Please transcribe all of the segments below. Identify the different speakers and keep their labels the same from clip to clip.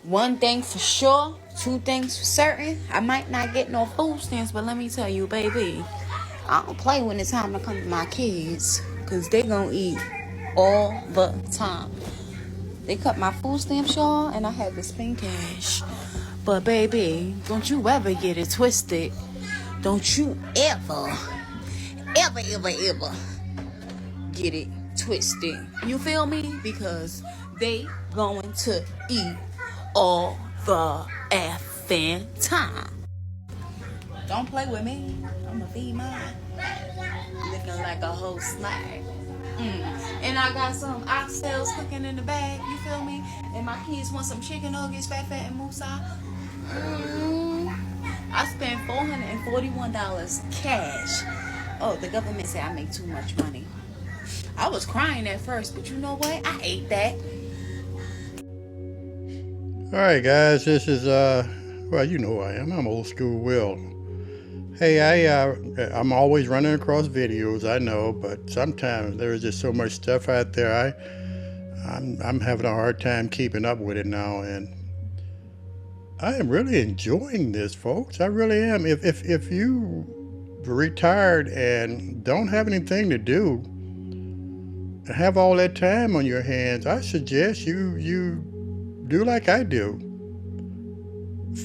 Speaker 1: One thing for sure, two things for certain. I might not get no food stamps, but let me tell you, baby, I don't play when it's time to come to my kids, because they gonna eat all the time. They cut my food stamps, y'all, and I had to spend cash. But baby, don't you ever get it twisted. Don't you ever get it twisted. You feel me? Because they going to eat all the effing time. Don't play with me. I'ma feed mine. Looking like a whole snack. And I got some oxtails cooking in the bag. You feel me? And my kids want some chicken nuggets, fat and musa. I spent $441 cash. Oh, the government said I make too much money. I was crying at first, but you know what? I ate that.
Speaker 2: All right, guys, this is, well, you know who I am. I'm old school Will. Hey, I'm always running across videos, I know, but sometimes there's just so much stuff out there. I'm having a hard time keeping up with it now, and I am really enjoying this, folks. I really am. If you retired and don't have anything to do and have all that time on your hands, I suggest you do like I do.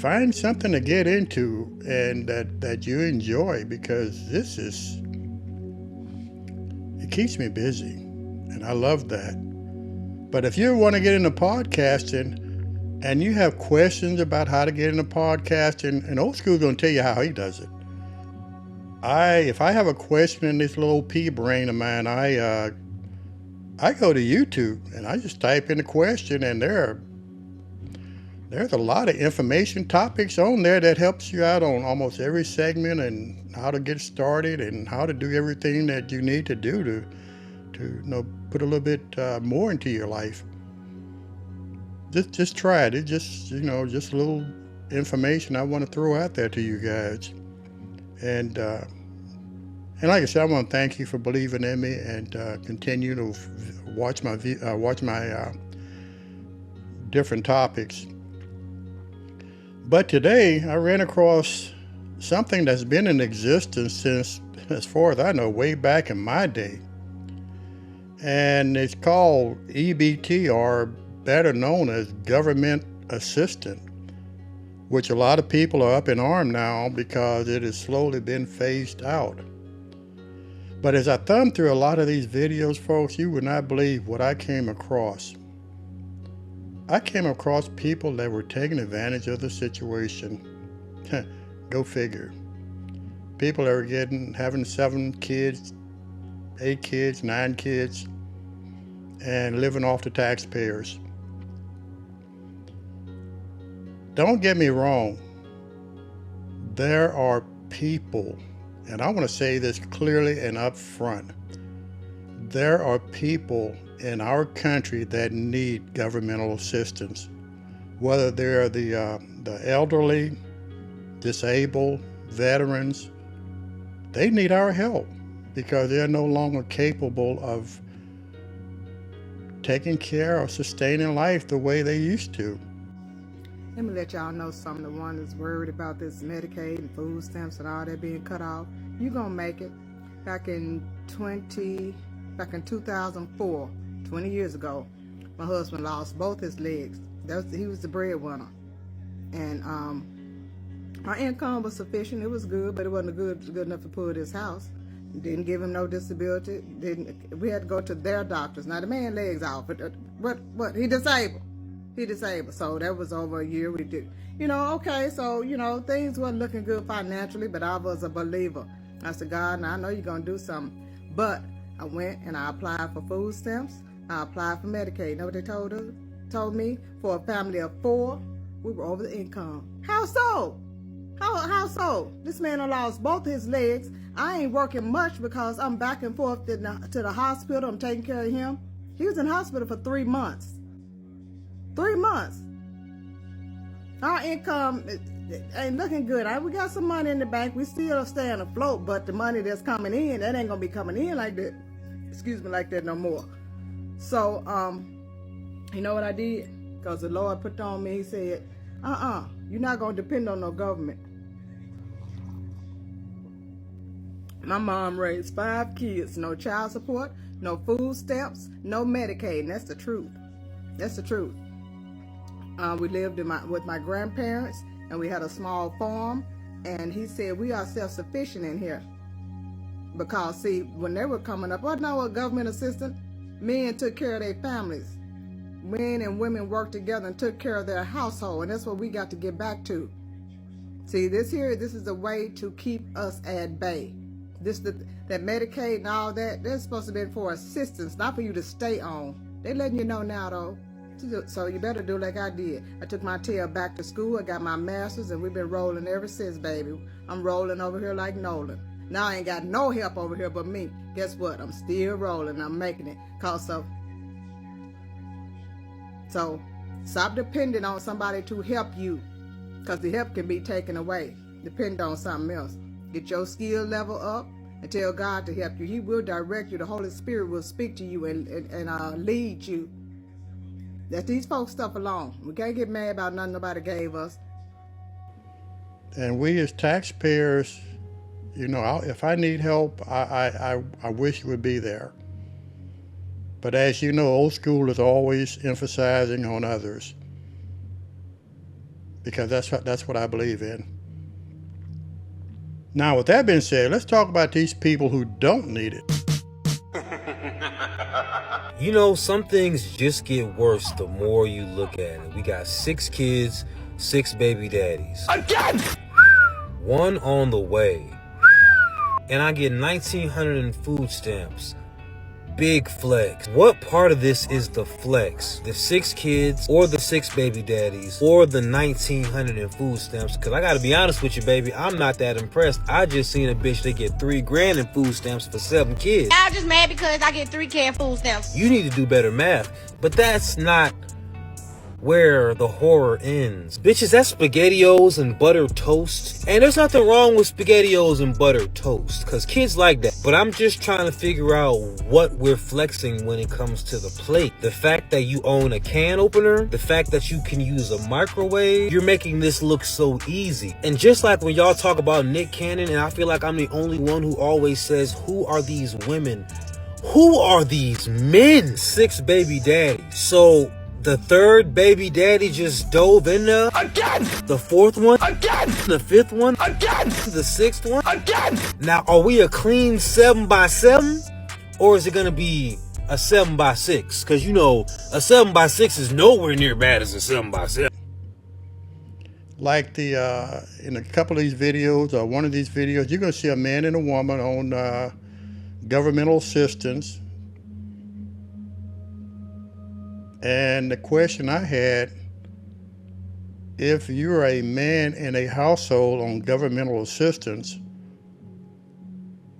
Speaker 2: Find something to get into and that you enjoy, because it keeps me busy, and I love that. But if you want to get into podcasting and you have questions about how to get into podcasting, and Old School's going to tell you how he does it. If I have a question in this little pea brain of mine, I go to YouTube and I just type in the question, and there's a lot of information topics on there that helps you out on almost every segment, and how to get started and how to do everything that you need to do to put a little bit more into your life. Just try it. It's just a little information I want to throw out there to you guys. And like I said, I want to thank you for believing in me, and continue to watch my different topics. But today I ran across something that's been in existence since, as far as I know, way back in my day. And it's called EBT, or better known as government assistance, which a lot of people are up in arms now because it has slowly been phased out. But as I thumbed through a lot of these videos, folks, you would not believe what I came across. I came across people that were taking advantage of the situation. Go figure. People that were having 7 kids, 8 kids, 9 kids, and living off the taxpayers. Don't get me wrong. There are people, and I want to say this clearly and up front. There are people in our country that need governmental assistance, whether they're the elderly, disabled, veterans. They need our help because they're no longer capable of taking care or sustaining life the way they used to.
Speaker 3: Let me let y'all know something. The one that's worried about this Medicaid and food stamps and all that being cut off, you're gonna make it. Back in 2004, 20 years ago, my husband lost both his legs. He was the breadwinner, and our income was sufficient. It was good, but it wasn't good enough to pull this house. Didn't give him no disability. We had to go to their doctors. Now the man legs off, but what he disabled. He disabled. So that was over a year. We did, okay. So things weren't looking good financially, but I was a believer. I said, God, now I know you're gonna do something. But I went and I applied for food stamps. I applied for Medicaid. You know what they told me? For a family of 4, we were over the income. How so? How so? This man lost both his legs. I ain't working much because I'm back and forth to the hospital. I'm taking care of him. He was in hospital for 3 months. 3 months. Our income ain't looking good. We got some money in the bank. We still staying afloat, but the money that's coming in, that ain't gonna be coming in like that. Like that no more. So, you know what I did? Because the Lord put on me, he said, you're not going to depend on no government. My mom raised 5 kids, no child support, no food stamps, no Medicaid, and that's the truth. That's the truth. We lived with my grandparents, and we had a small farm, and he said, we are self-sufficient in here. Because, see, when they were coming up, wasn't no government assistance. Men took care of their families. Men and women worked together and took care of their household, and that's what we got to get back to. See, this is a way to keep us at bay. That Medicaid and all that, they're supposed to be for assistance, not for you to stay on. They're letting you know now, though. So you better do like I did. I took my tail back to school. I got my master's, and we've been rolling ever since, baby. I'm rolling over here like Nolan. Now I ain't got no help over here but me. Guess what? I'm still rolling. I'm making it. So stop depending on somebody to help you, because the help can be taken away. Depend on something else. Get your skill level up and tell God to help you. He will direct you. The Holy Spirit will speak to you and lead you. Let these folks stuff alone. We can't get mad about nothing nobody gave us.
Speaker 2: And we as taxpayers, if I need help, I wish it would be there. But as you know, old school is always emphasizing on others, because that's what I believe in. Now, with that being said, let's talk about these people who don't need it.
Speaker 4: Some things just get worse the more you look at it. We got 6 kids, 6 baby daddies. Again! 1 on the way. And I get $1,900 in food stamps. Big flex. What part of this is the flex? The 6 kids, or the 6 baby daddies, or the $1,900 in food stamps? Because I gotta be honest with you, baby, I'm not that impressed. I just seen a bitch that get $3,000 in food stamps for 7 kids.
Speaker 5: I'm just mad because I get $3,000 in food stamps.
Speaker 4: You need to do better math. But that's not where the horror ends. Bitches, that's SpaghettiOs and buttered toast. And there's nothing wrong with SpaghettiOs and buttered toast, because kids like that. But I'm just trying to figure out what we're flexing when it comes to the plate. The fact that you own a can opener, the fact that you can use a microwave, you're making this look so easy. And just like when y'all talk about Nick Cannon, and I feel like I'm the only one who always says, who are these women? Who are these men? 6 baby daddies. So the 3rd baby daddy just dove in there. Again! The 4th one. Again! The 5th one. Again! The 6th one. Again! Now, are we a clean 7x7? Or is it going to be a 7x6? Because, a 7x6 is nowhere near bad as a 7x7.
Speaker 2: Like in a couple of these videos, or one of these videos, you're going to see a man and a woman on governmental assistance. And the question I had, if you're a man in a household on governmental assistance,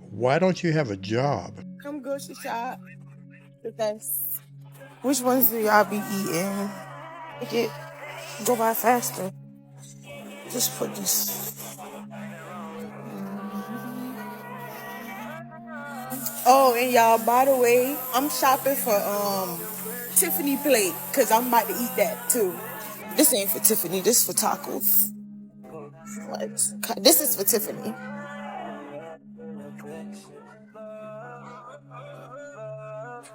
Speaker 2: why don't you have a job?
Speaker 6: Come grocery shop. Because which ones do y'all be eating? Go by faster. Just put this. Oh, and y'all, by the way, I'm shopping for Tiffany plate, because I'm about to eat that too. This ain't for Tiffany, this is for tacos. This is for Tiffany.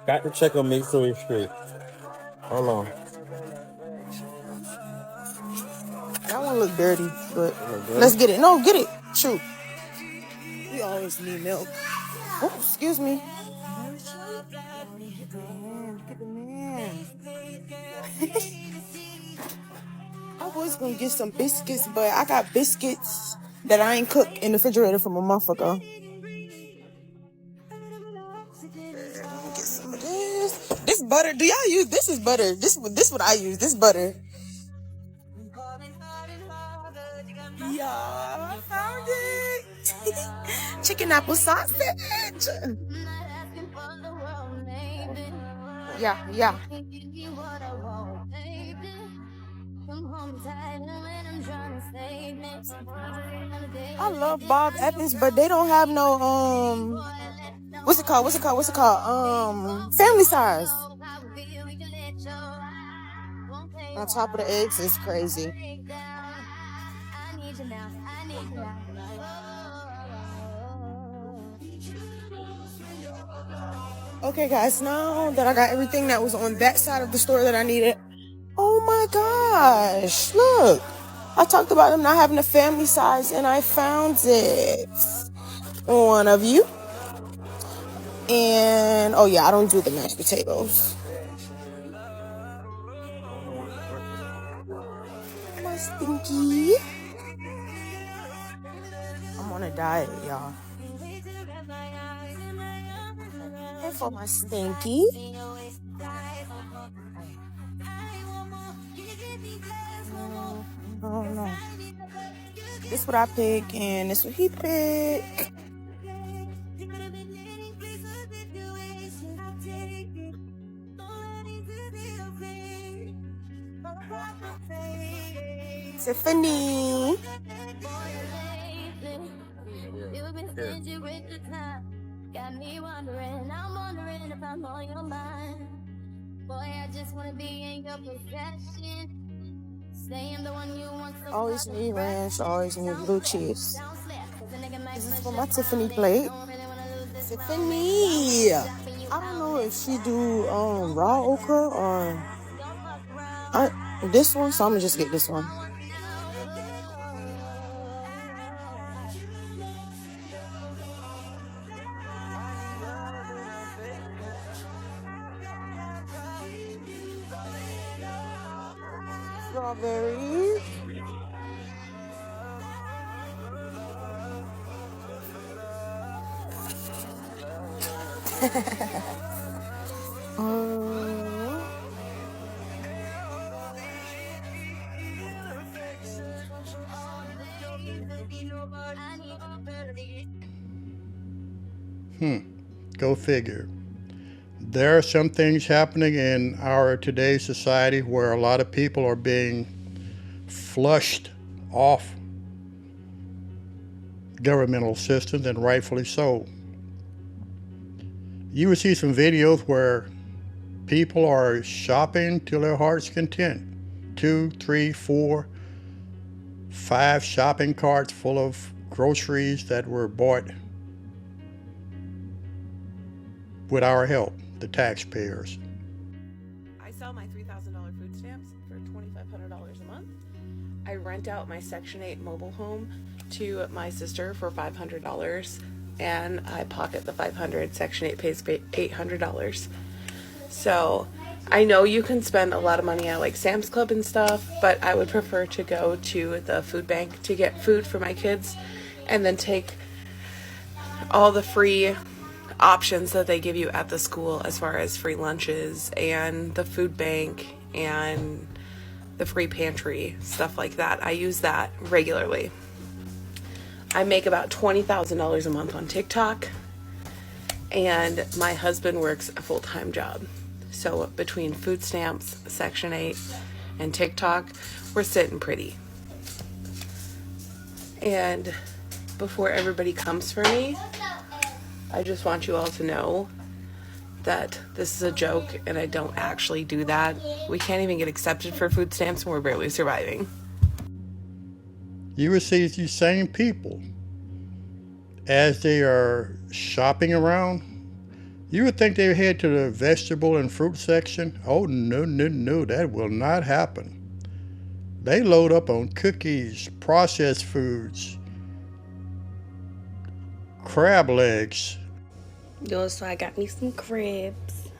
Speaker 4: Got to check on, make sure it's straight. Hold on.
Speaker 6: That one look dirty, but let's get it. No, get it. Shoot. We always need milk. Oh, excuse me. Look at the man. I was gonna get some biscuits, but I got biscuits that I ain't cooked in the refrigerator from a month ago. Get some of this. This butter. Do y'all use? This is butter. This what I use. This butter. Yeah, I found it. Chicken apple sausage. Yeah. I love Bob Evans, but they don't have no what's it called? Family size. On top of the eggs is crazy. Okay, guys, now that I got everything that was on that side of the store that I needed. Oh my gosh, look. I talked about them not having a family size, and I found it. One of you. And, oh yeah, I don't do the mashed potatoes. My stinky. I'm on a diet, y'all. And for my stinky. Oh no. This what I pick, and this what he pick. Tiffany. Got me wondering, I'm wondering if I'm on your mind. Boy, I just wanna be in your possession. Saying the one you want. Always need ranch, always need blue cheese. This is for my Tiffany plate. Tiffany. I don't know if she do raw okra or this one, so I'm gonna just get this one. Strawberries.
Speaker 2: Go figure. There are some things happening in our today's society where a lot of people are being flushed off governmental assistance, and rightfully so. You will see some videos where people are shopping till their heart's content. 2, 3, 4, 5 shopping carts full of groceries that were bought with our help, the taxpayers.
Speaker 7: I sell my $3,000 food stamps for $2,500 a month. I rent out my Section 8 mobile home to my sister for $500, and I pocket the $500. Section 8 pays $800. So I know you can spend a lot of money at like Sam's Club and stuff, but I would prefer to go to the food bank to get food for my kids and then take all the free options that they give you at the school as far as free lunches and the food bank and the free pantry, stuff like that. I use that regularly. I make about $20,000 a month on TikTok, and my husband works a full-time job. So between food stamps, Section 8, and TikTok, we're sitting pretty. And before everybody comes for me, I just want you all to know that this is a joke and I don't actually do that. We can't even get accepted for food stamps and we're barely surviving.
Speaker 2: You will see these same people as they are shopping around. You would think they would head to the vegetable and fruit section. Oh, no, that will not happen. They load up on cookies, processed foods, crab legs.
Speaker 8: Yo, so I got me some crabs.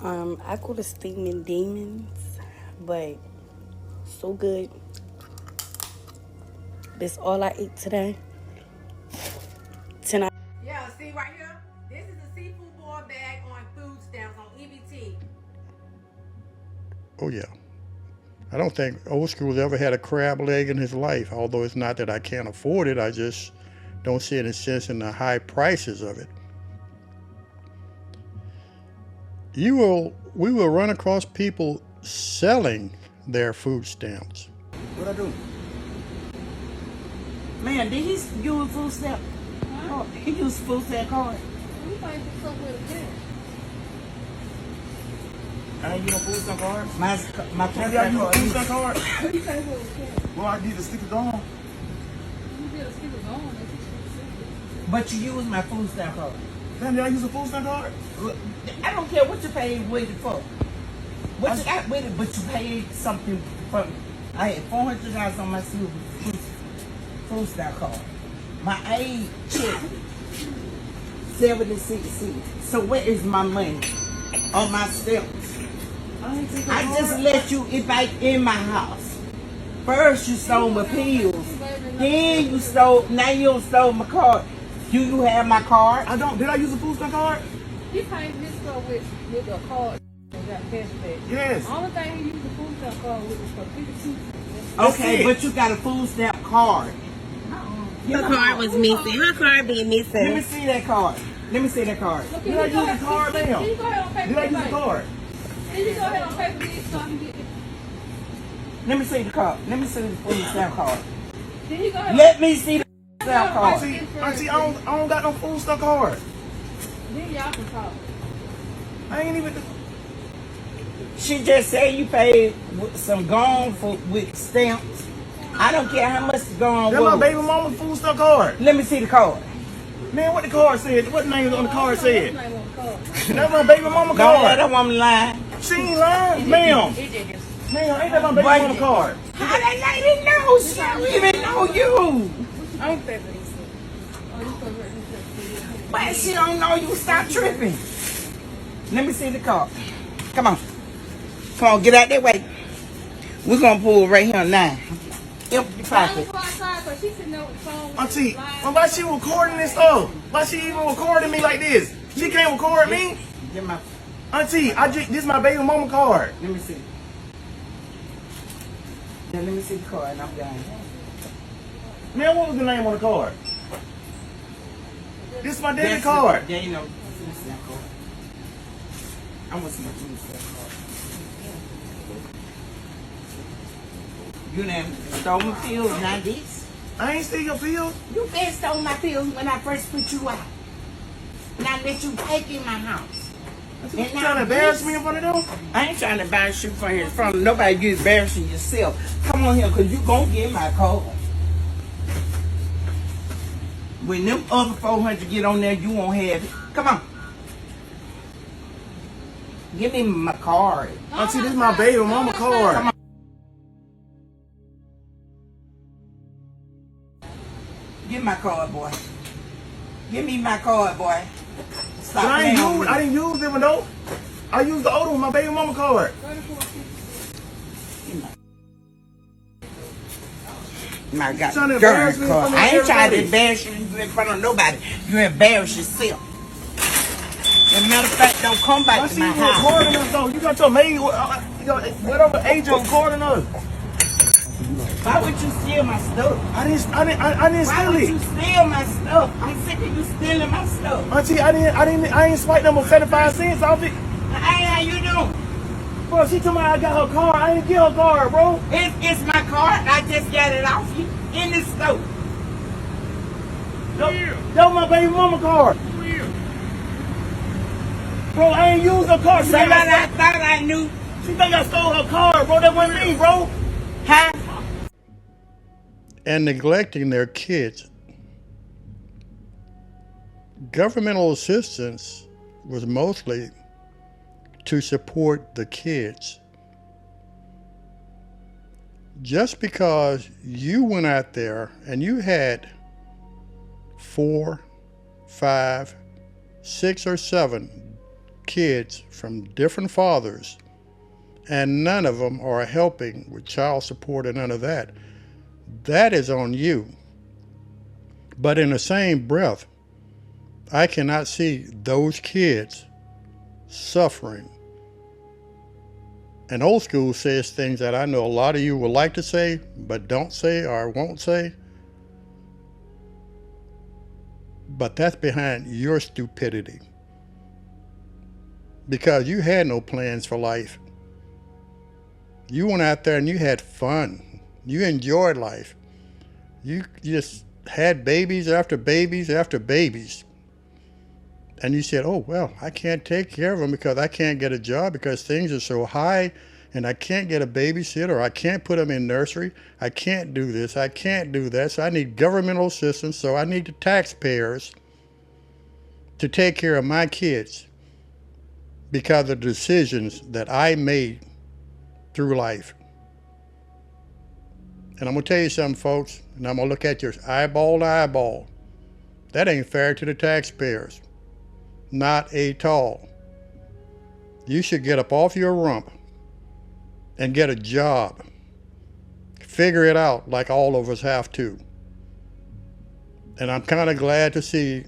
Speaker 8: I call it steaming demons, but so good. That's all I ate today. Tonight.
Speaker 9: Yeah, see right here? This is a seafood boil bag on food stamps on EBT.
Speaker 2: Oh, yeah. I don't think old school's ever had a crab leg in his life, although it's not that I can't afford it. I just don't see any sense in the high prices of it. We will run across people selling their food stamps.
Speaker 10: What I do? Man, did he use food stamp? Oh, he used food stamp card.
Speaker 11: I ain't get no food stamp card.
Speaker 10: My
Speaker 11: Can y'all use a food stamp card? Well, I need the stickers on.
Speaker 10: But you use my food stamp card.
Speaker 11: Damn, did I use a food stamp card?
Speaker 10: I don't care what you paid with it for. What you got with it, but you paid something for me. I had $400 on my food stamp card. My aid check 76 cents. So where is my money on my stamps? I just let you invite in my house. First you stole my pills. Then you stole, now you don't stole my card. Do you have my card?
Speaker 11: I don't. Did I use a food stamp card?
Speaker 12: He paid his stuff with a card and got cash back.
Speaker 11: Yes.
Speaker 12: The only thing he used the food stamp card with was for 52.
Speaker 10: Okay, but you got a food stamp card.
Speaker 8: Her card was missing. Her card being missing.
Speaker 10: Let me see that card. Let me see that card.
Speaker 12: Look,
Speaker 11: Did I use the card, ma'am?
Speaker 12: Can you go ahead and pay
Speaker 11: Did I use the card?
Speaker 12: Can you go ahead and pay for this so I can get it?
Speaker 10: Let me see the card. Let me see the food stamp card.
Speaker 12: Can you go ahead?
Speaker 10: Let me see the stamp card.
Speaker 11: Auntie, I don't got no food stamp card.
Speaker 12: Then y'all can talk.
Speaker 11: I ain't even.
Speaker 10: She just said you paid some gone for with stamps. I don't care how much the gone
Speaker 11: That's
Speaker 10: was.
Speaker 11: my baby mama's food stamp card.
Speaker 10: Let me see the card.
Speaker 11: Man, what the card said? What name on the card said? That's my baby mama
Speaker 10: Don't let
Speaker 11: card.
Speaker 10: that woman lie.
Speaker 11: She ain't lying, ma'am. Ma'am, ain't that my baby mama card?
Speaker 10: How that lady know? She don't even know you.
Speaker 12: I don't pay for this.
Speaker 10: But she don't know you. Stop tripping. Let me see the card. Come on. Come on, get out that way. We're going to pull right here now. Empty pocket.
Speaker 11: Auntie, why she recording this stuff? Why she even recording me like this? She can't record me. Auntie, this is my baby mama card.
Speaker 10: Let me see. Yeah, let me see the card and I'm done.
Speaker 11: Man, what was the name on the card? This is my debit card.
Speaker 10: Yeah, you know, food stamp card. I want some food stamp card. You done stole my pills, not this.
Speaker 11: I ain't steal your pills.
Speaker 10: You been stole my pills when I first put you out. And I let you take in my house.
Speaker 11: You trying to embarrass me in front of them?
Speaker 10: I ain't trying to embarrass you in front of nobody. You embarrassing yourself. Come on here, because you going to get my card. When them other 400 get on there, you won't have it. Come on. Give me my card.
Speaker 11: Auntie, this is my baby mama card.
Speaker 10: Come on. Give my card, boy. Give me my card, boy. Stop
Speaker 11: I didn't use them though. I used the old one, my baby mama card.
Speaker 10: My God,
Speaker 11: Trying to embarrass me in front of
Speaker 10: I ain't trying to
Speaker 11: everybody.
Speaker 10: embarrass you in front of nobody. You embarrass yourself. As a matter of fact, don't come
Speaker 11: Why
Speaker 10: back
Speaker 11: she
Speaker 10: to my
Speaker 11: even
Speaker 10: house.
Speaker 11: recording us though? You got your maid, whatever age you're recording us.
Speaker 10: Why would you steal my stuff?
Speaker 11: I didn't
Speaker 10: Why
Speaker 11: steal
Speaker 10: would
Speaker 11: it.
Speaker 10: you steal my stuff? I'm sick of you stealing my stuff.
Speaker 11: Auntie, I ain't swiped number 75 cents off it.
Speaker 10: Hey, how you doing?
Speaker 11: Bro, she told me I got her card. I didn't get her card, bro.
Speaker 10: It's my card. I just got it off you in the store.
Speaker 11: That was my baby mama card. Bro, I ain't used her card.
Speaker 10: Somebody I thought I knew.
Speaker 11: She think I stole her card, bro. That wasn't me, bro.
Speaker 10: Huh?
Speaker 2: And neglecting their kids. Governmental assistance was mostly to support the kids. Just because you went out there and you had 4, 5, 6, or 7 kids from different fathers, and none of them are helping with child support and none of that, that is on you. But in the same breath, I cannot see those kids suffering. And old school says things that I know a lot of you would like to say, but don't say or won't say. But that's behind your stupidity. Because you had no plans for life. You went out there and you had fun. You enjoyed life. You just had babies after babies after babies. and you said, oh, well, I can't take care of them because I can't get a job because things are so high and I can't get a babysitter, or I can't put them in nursery. I can't do this. I can't do that. So I need governmental assistance. So I need the taxpayers to take care of my kids because of the decisions that I made through life. And I'm going to tell you something, folks, and I'm going to look at you eyeball to eyeball. That ain't fair to the taxpayers. Not at all. You should get up off your rump and get a job. Figure it out like all of us have to. And I'm kind of glad to see,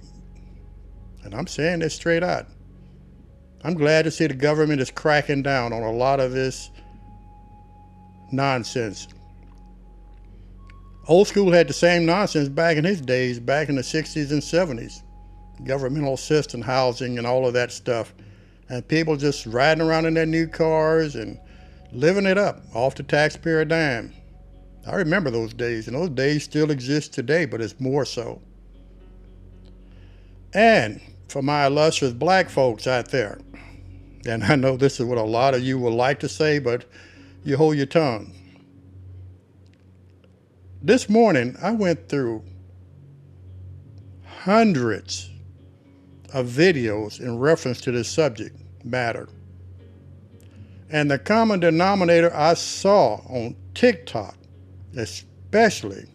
Speaker 2: and I'm saying this straight out, I'm glad to see the government is cracking down on a lot of this nonsense. Old school had the same nonsense back in his days, back in the 60s and 70s. Governmental assistance housing and all of that stuff. And people just riding around in their new cars and living it up off the taxpayer dime. I remember those days, and those days still exist today, but it's more so. And for my illustrious black folks out there, and I know this is what a lot of you would like to say, but you hold your tongue. This morning, I went through hundreds of videos in reference to this subject matter. And the common denominator I saw on TikTok, especially,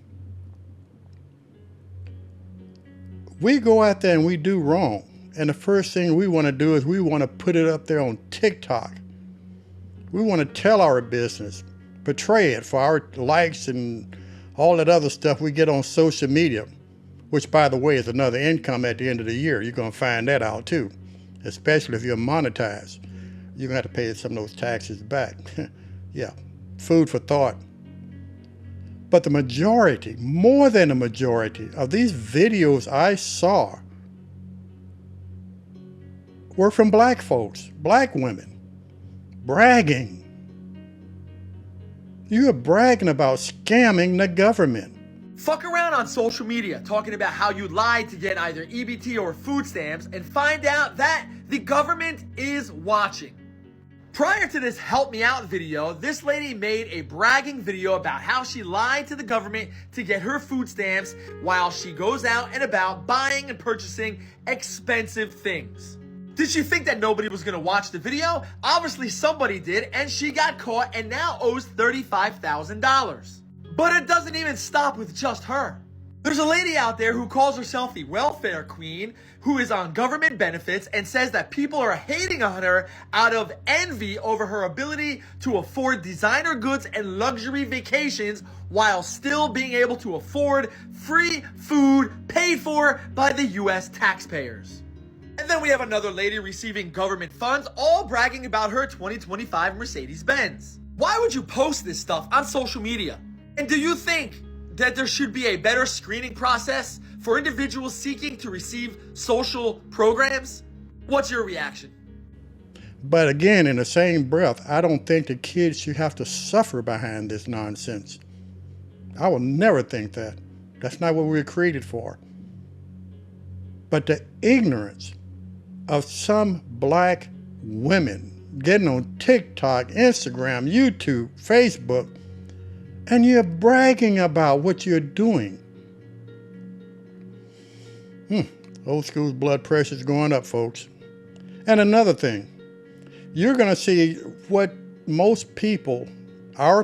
Speaker 2: we go out there and we do wrong. And the first thing we want to do is we want to put it up there on TikTok. We want to tell our business, portray it for our likes and all that other stuff we get on social media, which, by the way, is another income at the end of the year. You're going to find that out, too, especially if you're monetized. You're going to have to pay some of those taxes back. Yeah, food for thought. But the majority, more than the majority, of these videos I saw were from black folks, black women, bragging. You're bragging about scamming the government.
Speaker 13: Fuck around on social media talking about how you lied to get either EBT or food stamps and find out that the government is watching. Prior to this Help Me Out video, this lady made a bragging video about how she lied to the government to get her food stamps while she goes out and about buying and purchasing expensive things. Did she think that nobody was going to watch the video? Obviously somebody did, and she got caught and now owes $35,000. But it doesn't even stop with just her. There's a lady out there who calls herself the welfare queen, who is on government benefits and says that people are hating on her out of envy over her ability to afford designer goods and luxury vacations while still being able to afford free food paid for by the US taxpayers. And then we have another lady receiving government funds, all bragging about her 2025 Mercedes-Benz. Why would you post this stuff on social media? And do you think that there should be a better screening process for individuals seeking to receive social programs? What's your reaction?
Speaker 2: But again, in the same breath, I don't think the kids should have to suffer behind this nonsense. I will never think that. That's not what we were created for. But the ignorance of some black women getting on TikTok, Instagram, YouTube, Facebook, and you're bragging about what you're doing. Old school's blood pressure is going up, folks. And another thing, you're going to see what most people, our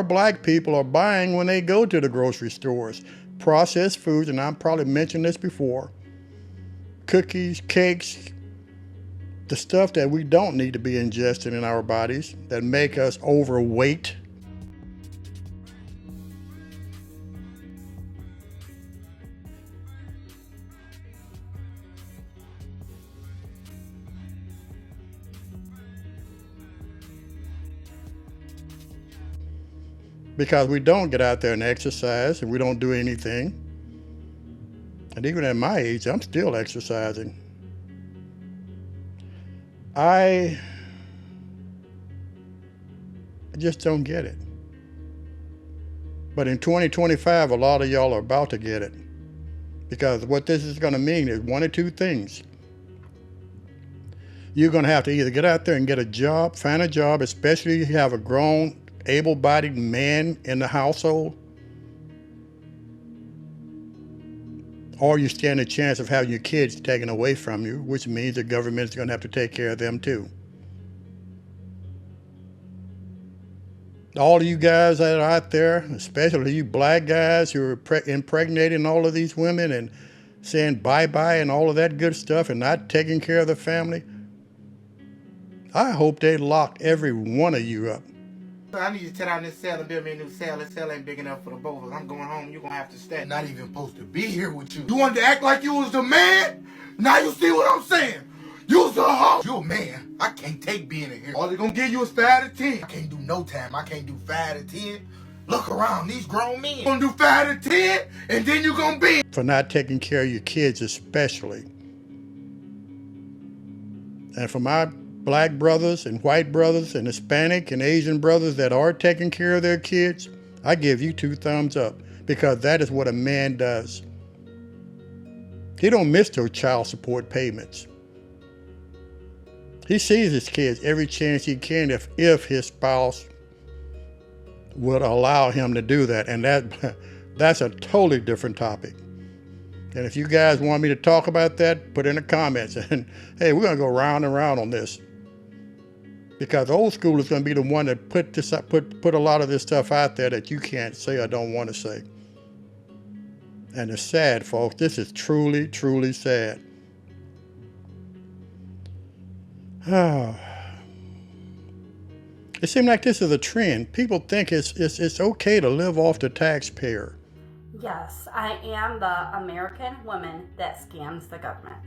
Speaker 2: black people are buying when they go to the grocery stores. Processed foods, and I've probably mentioned this before. Cookies, cakes, the stuff that we don't need to be ingesting in our bodies that make us overweight. Because we don't get out there and exercise, and we don't do anything. And even at my age, I'm still exercising. I just don't get it. But in 2025, a lot of y'all are about to get it. Because what this is going to mean is one of two things. you're going to have to either get out there and get a job, find a job, especially if you have a grown, able-bodied man in the household, or you stand a chance of having your kids taken away from you, which means the government is going to have to take care of them too. All of you guys that are out there, especially you black guys who are impregnating all of these women and saying bye-bye and all of that good stuff and not taking care of the family, I hope they lock every one of you up.
Speaker 11: I need to tear down this cell and build me a new cell. This cell ain't big enough for the both of us. I'm going home. You're going to have to stay. Not even supposed to be here with you. You wanted to act like you was the man? Now you see what I'm saying. You was a hoe. You a man. I can't take being in here. All they're going to give you is 5 to 10. I can't do no time. I can't do 5 to 10. Look around. These grown men. Going to do 5 to 10, and then you're going to be.
Speaker 2: For not taking care of your kids especially. And for my black brothers and white brothers and Hispanic and Asian brothers that are taking care of their kids, I give you 2 thumbs up, because that is what a man does. He don't miss those child support payments. He sees his kids every chance he can if his spouse would allow him to do that. And that's a totally different topic. And if you guys want me to talk about that, put in the comments. And hey, we're going to go round and round on this. Because old school is going to be the one that put a lot of this stuff out there that you can't say or don't want to say. And it's sad, folks. This is truly, truly sad. Oh. It seems like this is a trend. People think it's okay to live off the taxpayer.
Speaker 14: Yes, I am the American woman that scams the government.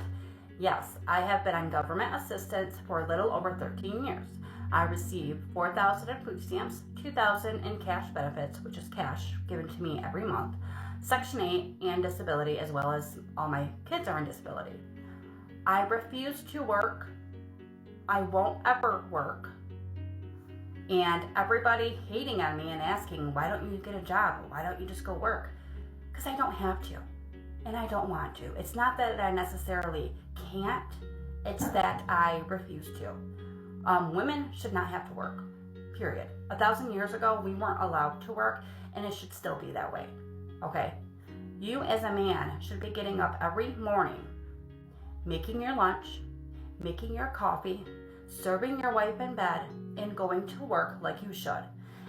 Speaker 14: Yes, I have been on government assistance for a little over 13 years. I receive $4,000 in food stamps, $2,000 in cash benefits, which is cash given to me every month, Section 8 and disability, as well as all my kids are on disability. I refuse to work. I won't ever work. And everybody hating on me and asking, why don't you get a job? Why don't you just go work? Because I don't have to, and I don't want to. It's not that I necessarily can't, it's that I refuse to. Women should not have to work, period. 1,000 years ago, we weren't allowed to work, and it should still be that way, okay? You as a man should be getting up every morning, making your lunch, making your coffee, serving your wife in bed, and going to work like you should.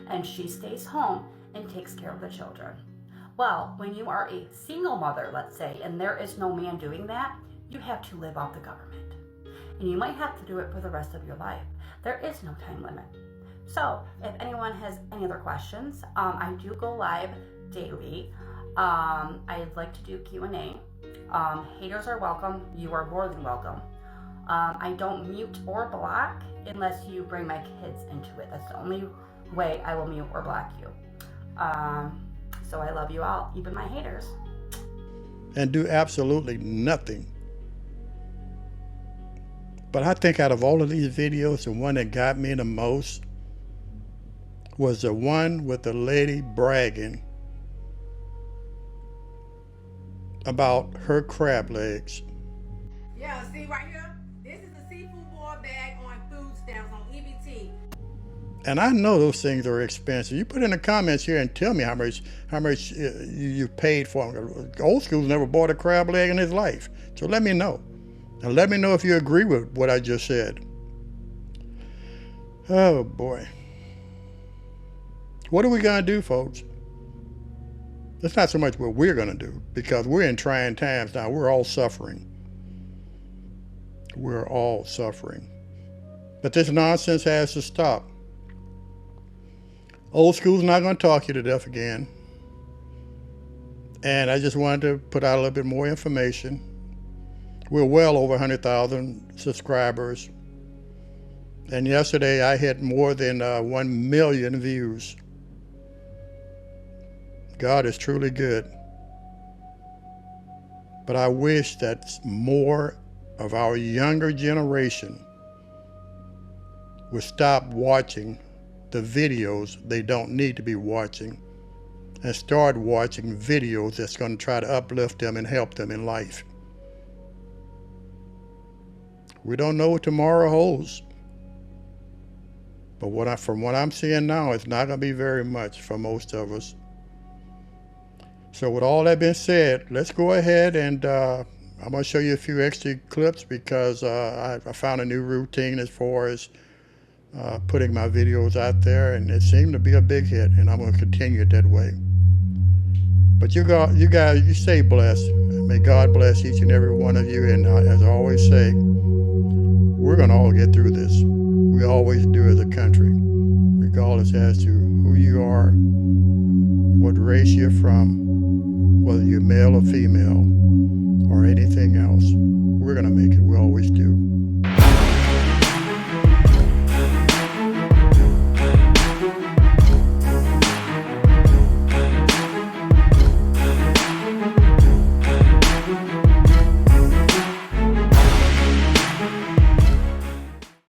Speaker 14: And she stays home and takes care of the children. Well, when you are a single mother, let's say, and there is no man doing that, you have to live off the government. And you might have to do it for the rest of your life. There is no time limit. So, if anyone has any other questions, I do go live daily. I'd like to do Q&A. Haters are welcome. You are more than welcome. I don't mute or block unless you bring my kids into it. That's the only way I will mute or block you. So I love you all, even my haters.
Speaker 2: And do absolutely nothing. But I think out of all of these videos, the one that got me the most was the one with the lady bragging about her crab legs.
Speaker 9: Yeah, see right here? This is a seafood boil bag on food stamps on EBT.
Speaker 2: And I know those things are expensive. You put in the comments here and tell me how much you paid for them. Old school's never bought a crab leg in his life. So let me know. And let me know if you agree with what I just said. Oh boy. What are we going to do, folks? It's not so much what we're going to do, because we're in trying times now. We're all suffering. We're all suffering. But this nonsense has to stop. Old school's not going to talk you to death again. And I just wanted to put out a little bit more information. We're well over 100,000 subscribers. And yesterday I hit more than 1 million views. God is truly good. But I wish that more of our younger generation would stop watching the videos they don't need to be watching and start watching videos that's going to try to uplift them and help them in life. We don't know what tomorrow holds. But from what I'm seeing now, it's not going to be very much for most of us. So with all that being said, let's go ahead and I'm going to show you a few extra clips because I found a new routine as far as putting my videos out there, and it seemed to be a big hit, and I'm going to continue it that way. But you guys, you stay blessed. May God bless each and every one of you. And as I always say, we're going to all get through this. We always do as a country, regardless as to who you are, what race you're from, whether you're male or female, or anything else. We're going to make it. We always do.